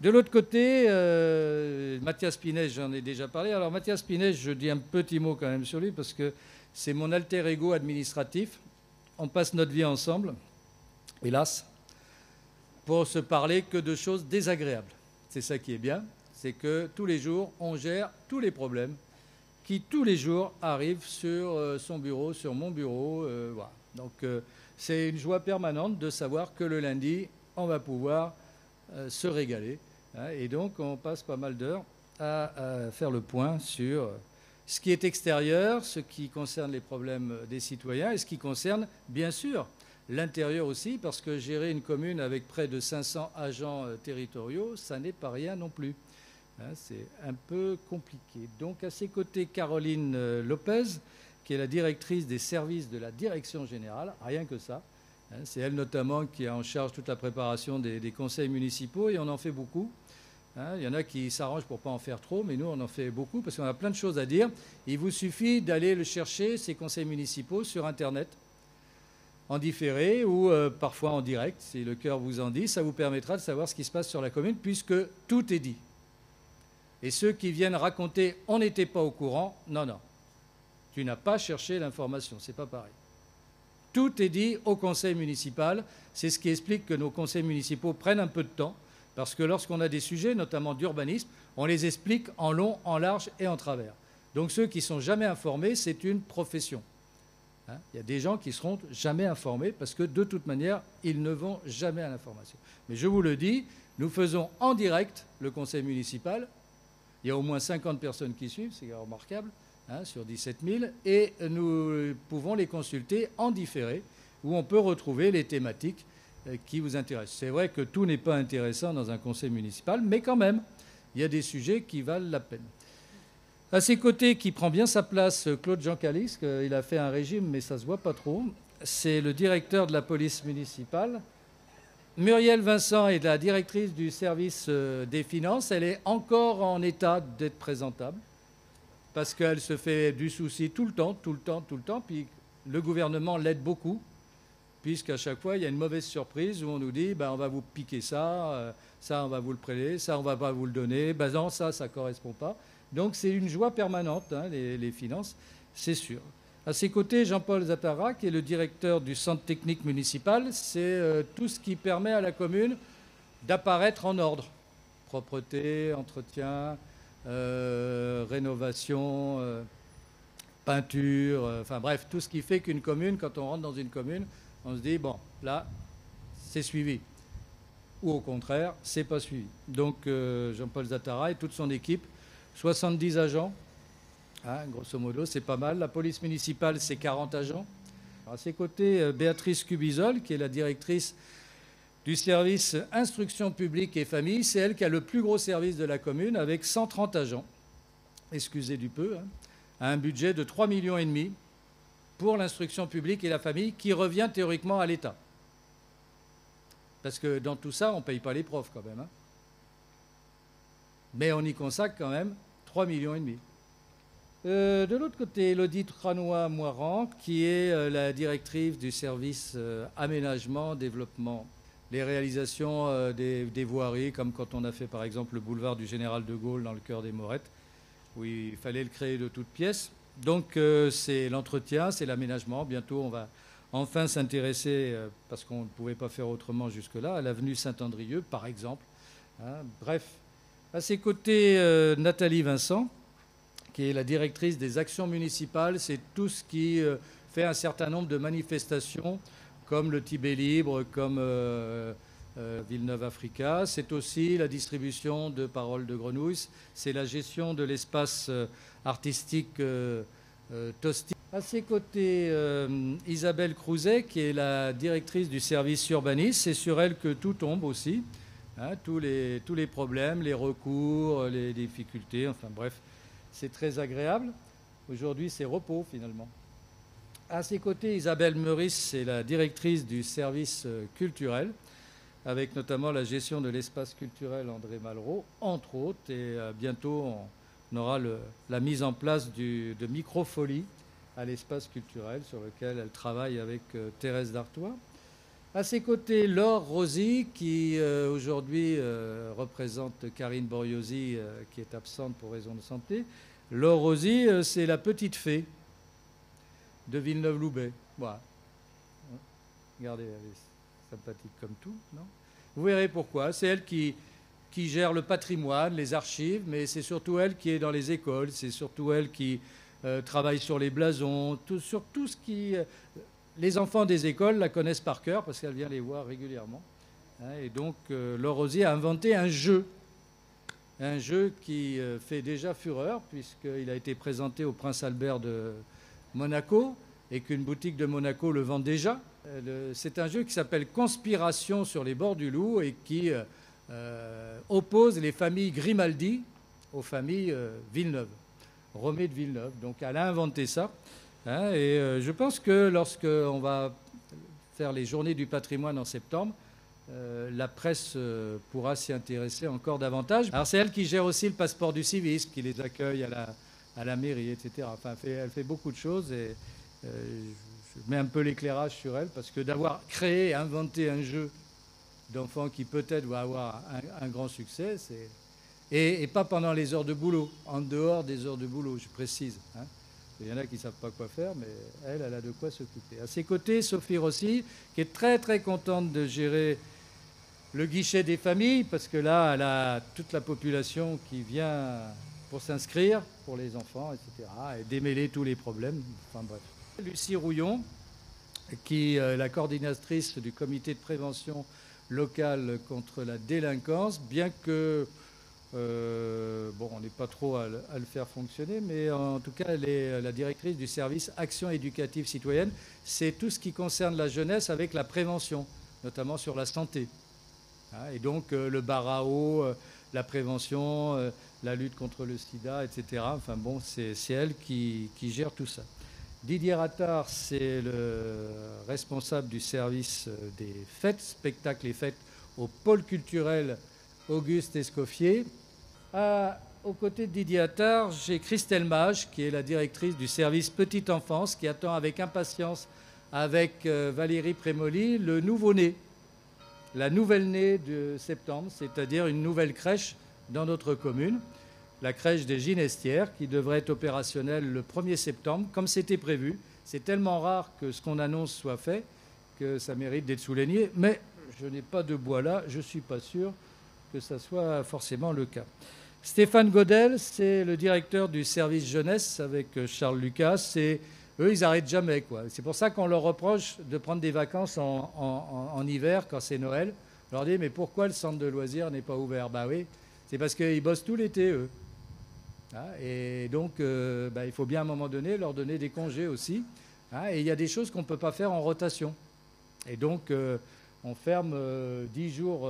De l'autre côté, Mathias Pinès, j'en ai déjà parlé. Alors Mathias Pinès, je dis un petit mot quand même sur lui parce que c'est mon alter ego administratif. On passe notre vie ensemble, hélas, pour se parler que de choses désagréables. C'est ça qui est bien, c'est que tous les jours, on gère tous les problèmes qui, tous les jours, arrivent sur son bureau, sur mon bureau. Voilà. Donc, c'est une joie permanente de savoir que le lundi, on va pouvoir se régaler. Hein, et donc, on passe pas mal d'heures à faire le point sur ce qui est extérieur, ce qui concerne les problèmes des citoyens et ce qui concerne, bien sûr, l'intérieur aussi, parce que gérer une commune avec près de 500 agents territoriaux, ça n'est pas rien non plus. Hein, c'est un peu compliqué. Donc, à ses côtés, Caroline Lopez, qui est la directrice des services de la direction générale, rien que ça. Hein, c'est elle notamment qui a en charge toute la préparation des conseils municipaux, et on en fait beaucoup. Hein, il y en a qui s'arrangent pour ne pas en faire trop, mais nous, on en fait beaucoup parce qu'on a plein de choses à dire. Il vous suffit d'aller le chercher, ces conseils municipaux, sur Internet, en différé ou parfois en direct, si le cœur vous en dit. Ça vous permettra de savoir ce qui se passe sur la commune, puisque tout est dit. Et ceux qui viennent raconter « on n'était pas au courant », non, non. Tu n'as pas cherché l'information, c'est pas pareil. Tout est dit au conseil municipal. C'est ce qui explique que nos conseils municipaux prennent un peu de temps, parce que lorsqu'on a des sujets, notamment d'urbanisme, on les explique en long, en large et en travers. Donc ceux qui ne sont jamais informés, c'est une profession. Hein, il y a des gens qui ne seront jamais informés parce que de toute manière, ils ne vont jamais à l'information. Mais je vous le dis, nous faisons en direct le conseil municipal. Il y a au moins 50 personnes qui suivent, c'est remarquable, hein, sur 17 000. Et nous pouvons les consulter en différé, où on peut retrouver les thématiques qui vous intéressent. C'est vrai que tout n'est pas intéressant dans un conseil municipal, mais quand même, il y a des sujets qui valent la peine. À ses côtés, qui prend bien sa place, Claude Jean Calix, il a fait un régime, mais ça ne se voit pas trop. C'est le directeur de la police municipale. Muriel Vincent est la directrice du service des finances. Elle est encore en état d'être présentable parce qu'elle se fait du souci tout le temps. Puis le gouvernement l'aide beaucoup, puisqu'à chaque fois, il y a une mauvaise surprise où on nous dit on va vous piquer ça, ça, on va vous le prélever, ça, on ne va pas vous le donner, non, ça ne correspond pas. Donc c'est une joie permanente, hein, les finances, c'est sûr. À ses côtés, Jean-Paul Zattara, qui est le directeur du centre technique municipal. C'est tout ce qui permet à la commune d'apparaître en ordre. Propreté, entretien, rénovation, peinture, enfin bref, tout ce qui fait qu'une commune, quand on rentre dans une commune, on se dit, bon, là, c'est suivi. Ou au contraire, c'est pas suivi. Donc Jean-Paul Zattara et toute son équipe, 70 agents, hein, grosso modo, c'est pas mal. La police municipale, c'est 40 agents. Alors, à ses côtés, Béatrice Cubizol, qui est la directrice du service instruction publique et famille. C'est elle qui a le plus gros service de la commune, avec 130 agents, excusez du peu, hein, à un budget de 3,5 millions pour l'instruction publique et la famille, qui revient théoriquement à l'État. Parce que dans tout ça, on ne paye pas les profs quand même. Hein. Mais on y consacre quand même 3,5 millions. De l'autre côté, Elodie Tranois-Moirant, qui est la directrice du service aménagement, développement, les réalisations des voiries, comme quand on a fait par exemple le boulevard du Général de Gaulle dans le cœur des Morettes, où il fallait le créer de toutes pièces. Donc c'est l'entretien, c'est l'aménagement. Bientôt, on va enfin s'intéresser, parce qu'on ne pouvait pas faire autrement jusque-là, à l'avenue Saint-Andrieux, par exemple. Hein, bref. À ses côtés, Nathalie Vincent, qui est la directrice des actions municipales. C'est tout ce qui fait un certain nombre de manifestations, comme le Tibet Libre, comme Villeneuve Africa. C'est aussi la distribution de paroles de grenouilles. C'est la gestion de l'espace artistique Tosti. À ses côtés, Isabelle Crouzet, qui est la directrice du service urbanisme. C'est sur elle que tout tombe aussi. Hein, tous les problèmes, les recours, les difficultés, enfin bref, c'est très agréable. Aujourd'hui, c'est repos finalement. À ses côtés, Isabelle Meurice, c'est la directrice du service culturel, avec notamment la gestion de l'espace culturel André Malraux, entre autres. Et bientôt, on aura la mise en place de Microfolie à l'espace culturel, sur lequel elle travaille avec Thérèse Dartois. À ses côtés, Laure Rosy, qui aujourd'hui représente Karine Boriosi, qui est absente pour raison de santé. Laure Rosy, c'est la petite fée de Villeneuve-Loubet. Voilà. Regardez, elle est sympathique comme tout, non? Vous verrez pourquoi. C'est elle qui gère le patrimoine, les archives, mais c'est surtout elle qui est dans les écoles, c'est surtout elle qui travaille sur les blasons, sur tout ce qui... les enfants des écoles la connaissent par cœur parce qu'elle vient les voir régulièrement. Et donc, Laure Rosy a inventé un jeu qui fait déjà fureur puisqu'il a été présenté au Prince Albert de Monaco et qu'une boutique de Monaco le vend déjà. C'est un jeu qui s'appelle Conspiration sur les bords du Loup et qui oppose les familles Grimaldi aux familles Villeneuve, Romée de Villeneuve. Donc elle a inventé ça. Et je pense que lorsqu'on va faire les journées du patrimoine en septembre, la presse pourra s'y intéresser encore davantage. Alors c'est elle qui gère aussi le passeport du civisme, qui les accueille à la mairie, etc. Enfin, elle fait beaucoup de choses et je mets un peu l'éclairage sur elle parce que d'avoir créé et inventé un jeu d'enfants qui peut-être va avoir un grand succès, et pas pendant les heures de boulot, en dehors des heures de boulot, je précise. Il y en a qui ne savent pas quoi faire, mais elle a de quoi s'occuper. À ses côtés, Sophie Rossi, qui est très très contente de gérer le guichet des familles, parce que là, elle a toute la population qui vient pour s'inscrire, pour les enfants, etc., et démêler tous les problèmes. Enfin bref. Lucie Rouillon, qui est la coordinatrice du comité de prévention locale contre la délinquance, bien que on n'est pas trop à le faire fonctionner, mais en tout cas, elle est la directrice du service Action éducative citoyenne. C'est tout ce qui concerne la jeunesse avec la prévention, notamment sur la santé. Et donc, le bar à eau, la prévention, la lutte contre le sida, etc. Enfin bon, c'est elle qui gère tout ça. Didier Attard, c'est le responsable du service des fêtes, spectacles et fêtes au pôle culturel Auguste Escoffier. Aux côtés de Didier Attard, j'ai Christelle Mage, qui est la directrice du service Petite Enfance, qui attend avec impatience, avec Valérie Prémoli, le nouveau-né, la nouvelle-née de septembre, c'est-à-dire une nouvelle crèche dans notre commune, la crèche des Ginestières, qui devrait être opérationnelle le 1er septembre, comme c'était prévu. C'est tellement rare que ce qu'on annonce soit fait que ça mérite d'être souligné, mais je n'ai pas de bois là, je ne suis pas sûr que ça soit forcément le cas. Stéphane Godel, c'est le directeur du service jeunesse avec Charles Lucas. Eux, ils n'arrêtent jamais, quoi. C'est pour ça qu'on leur reproche de prendre des vacances en hiver quand c'est Noël. On leur dit, mais pourquoi le centre de loisirs n'est pas ouvert? Bah oui, c'est parce qu'ils bossent tout l'été, eux. Et donc, il faut bien à un moment donné leur donner des congés aussi. Et il y a des choses qu'on ne peut pas faire en rotation. Et donc, on ferme 10 jours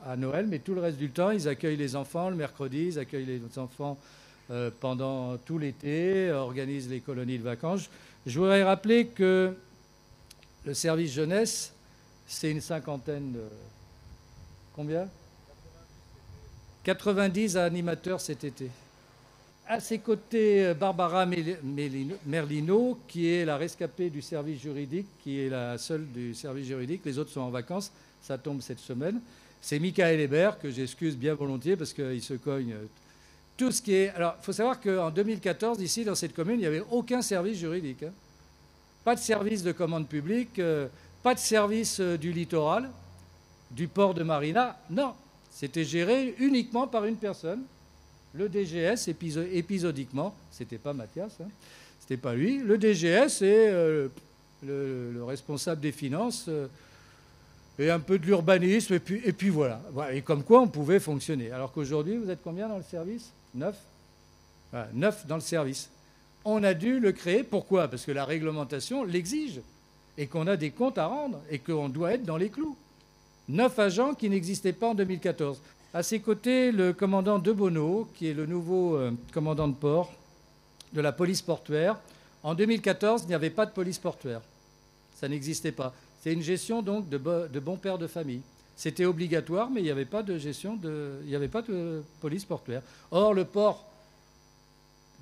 à Noël, mais tout le reste du temps, ils accueillent les enfants le mercredi, ils accueillent les enfants pendant tout l'été, organisent les colonies de vacances. Je voudrais rappeler que le service jeunesse, c'est une cinquantaine de... Combien 90 animateurs cet été. À ses côtés, Barbara Merlino, qui est la rescapée du service juridique, qui est la seule du service juridique. Les autres sont en vacances, ça tombe cette semaine. C'est Michael Hébert, que j'excuse bien volontiers, parce qu'il se cogne tout ce qui est... Alors, il faut savoir qu'en 2014, ici, dans cette commune, il n'y avait aucun service juridique. Pas de service de commande publique, pas de service du littoral, du port de Marina. Non, c'était géré uniquement par une personne. Le DGS, épisodiquement, c'était pas Mathias, c'était pas lui. Le DGS est le responsable des finances et un peu de l'urbanisme, et puis voilà. Et comme quoi on pouvait fonctionner. Alors qu'aujourd'hui, vous êtes combien dans le service? 9 voilà, 9 dans le service. On a dû le créer. Pourquoi? Parce que la réglementation l'exige, et qu'on a des comptes à rendre, et qu'on doit être dans les clous. 9 agents qui n'existaient pas en 2014. À ses côtés, le commandant De Bono, qui est le nouveau commandant de port de la police portuaire. En 2014, il n'y avait pas de police portuaire. Ça n'existait pas. C'est une gestion donc de bons pères de famille. C'était obligatoire, mais il n'y avait pas de gestion il n'y avait pas de police portuaire. Or, le port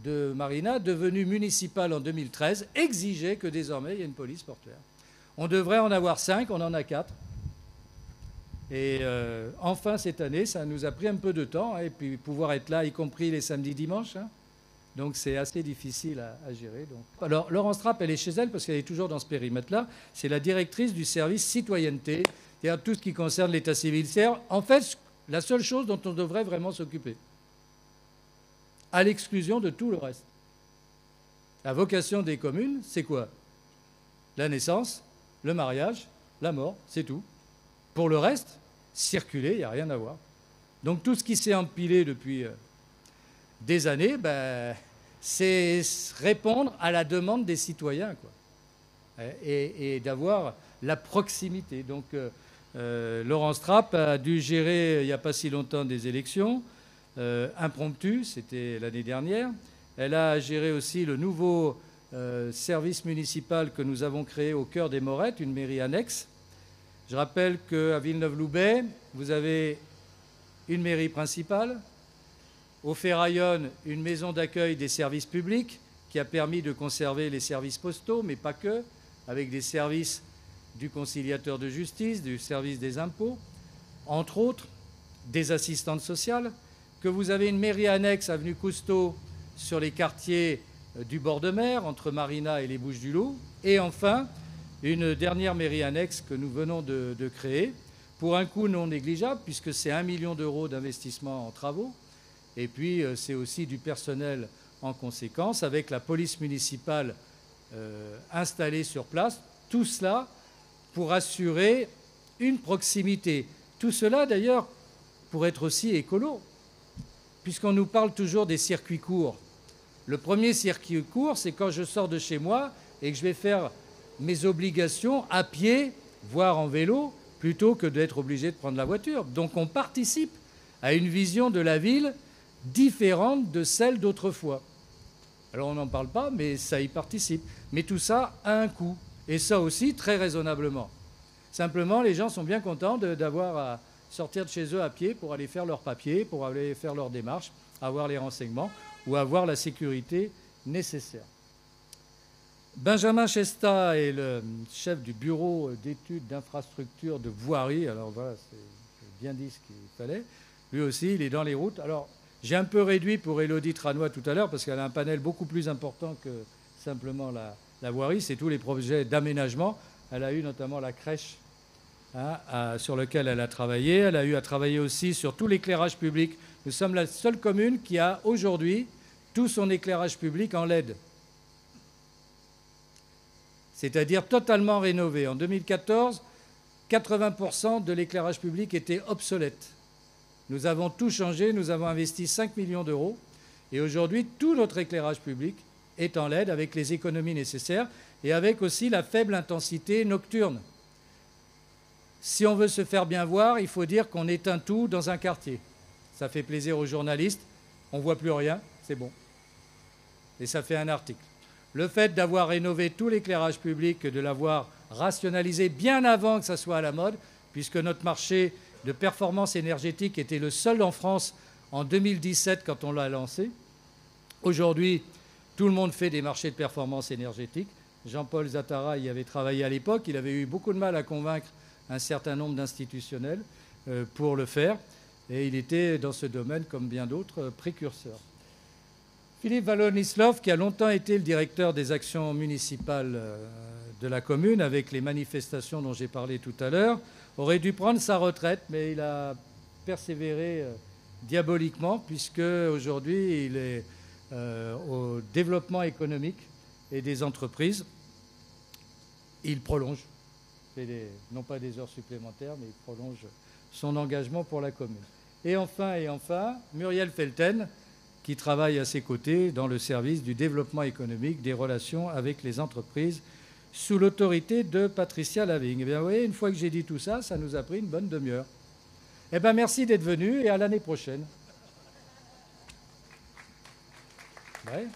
de Marina, devenu municipal en 2013, exigeait que désormais il y ait une police portuaire. On devrait en avoir 5, on en a 4. Et enfin, cette année, ça nous a pris un peu de temps, hein, et puis pouvoir être là, y compris les samedis, dimanches. Hein. Donc c'est assez difficile à gérer. Donc. Alors Laurence Trapp, elle est chez elle parce qu'elle est toujours dans ce périmètre-là. C'est la directrice du service citoyenneté, c'est-à-dire tout ce qui concerne l'état civil. C'est en fait la seule chose dont on devrait vraiment s'occuper, à l'exclusion de tout le reste. La vocation des communes, c'est quoi? La naissance, le mariage, la mort, c'est tout. Pour le reste, circuler, il n'y a rien à voir. Donc tout ce qui s'est empilé depuis des années, ben, c'est répondre à la demande des citoyens, quoi. Et d'avoir la proximité. Donc Laurence Trapp a dû gérer, il n'y a pas si longtemps, des élections impromptues, c'était l'année dernière. Elle a géré aussi le nouveau service municipal que nous avons créé au cœur des Morettes, une mairie annexe. Je rappelle qu'à Villeneuve-Loubet, vous avez une mairie principale, au Ferraillon, une maison d'accueil des services publics qui a permis de conserver les services postaux, mais pas que, avec des services du conciliateur de justice, du service des impôts, entre autres, des assistantes sociales, que vous avez une mairie annexe avenue Cousteau sur les quartiers du bord de mer, entre Marina et les Bouches-du-Loup, et enfin, une dernière mairie annexe que nous venons de créer, pour un coût non négligeable, puisque c'est 1 million d'euros d'investissement en travaux, et puis c'est aussi du personnel en conséquence, avec la police municipale installée sur place, tout cela pour assurer une proximité. Tout cela, d'ailleurs, pour être aussi écolo, puisqu'on nous parle toujours des circuits courts. Le premier circuit court, c'est quand je sors de chez moi et que je vais faire mes obligations à pied, voire en vélo, plutôt que d'être obligé de prendre la voiture. Donc on participe à une vision de la ville différente de celle d'autrefois. Alors on n'en parle pas, mais ça y participe. Mais tout ça a un coût, et ça aussi très raisonnablement. Simplement, les gens sont bien contents d'avoir à sortir de chez eux à pied pour aller faire leurs papiers, pour aller faire leurs démarches, avoir les renseignements ou avoir la sécurité nécessaire. Benjamin Chesta est le chef du bureau d'études d'infrastructures de voirie. Alors voilà, c'est bien dit ce qu'il fallait. Lui aussi, il est dans les routes. Alors, j'ai un peu réduit pour Élodie Tranois tout à l'heure parce qu'elle a un panel beaucoup plus important que simplement la voirie. C'est tous les projets d'aménagement. Elle a eu notamment la crèche sur laquelle elle a travaillé. Elle a eu à travailler aussi sur tout l'éclairage public. Nous sommes la seule commune qui a aujourd'hui tout son éclairage public en LED. C'est-à-dire totalement rénové. En 2014, 80% de l'éclairage public était obsolète. Nous avons tout changé, nous avons investi 5 millions d'euros et aujourd'hui, tout notre éclairage public est en LED avec les économies nécessaires et avec aussi la faible intensité nocturne. Si on veut se faire bien voir, il faut dire qu'on éteint tout dans un quartier. Ça fait plaisir aux journalistes, on ne voit plus rien, c'est bon. Et ça fait un article. Le fait d'avoir rénové tout l'éclairage public, de l'avoir rationalisé bien avant que ça soit à la mode, puisque notre marché de performance énergétique était le seul en France en 2017 quand on l'a lancé. Aujourd'hui, tout le monde fait des marchés de performance énergétique. Jean-Paul Zattara y avait travaillé à l'époque. Il avait eu beaucoup de mal à convaincre un certain nombre d'institutionnels pour le faire. Et il était dans ce domaine, comme bien d'autres, précurseur. Philippe Wallon-Islov, qui a longtemps été le directeur des actions municipales de la commune, avec les manifestations dont j'ai parlé tout à l'heure, aurait dû prendre sa retraite, mais il a persévéré diaboliquement, puisque aujourd'hui il est au développement économique et des entreprises. Il prolonge, non pas des heures supplémentaires, mais il prolonge son engagement pour la commune. Et enfin, Muriel Felten, qui travaille à ses côtés dans le service du développement économique, des relations avec les entreprises, sous l'autorité de Patricia Laving. Eh bien, vous voyez, une fois que j'ai dit tout ça, ça nous a pris une bonne demi-heure. Eh bien, merci d'être venus et à l'année prochaine. Ouais.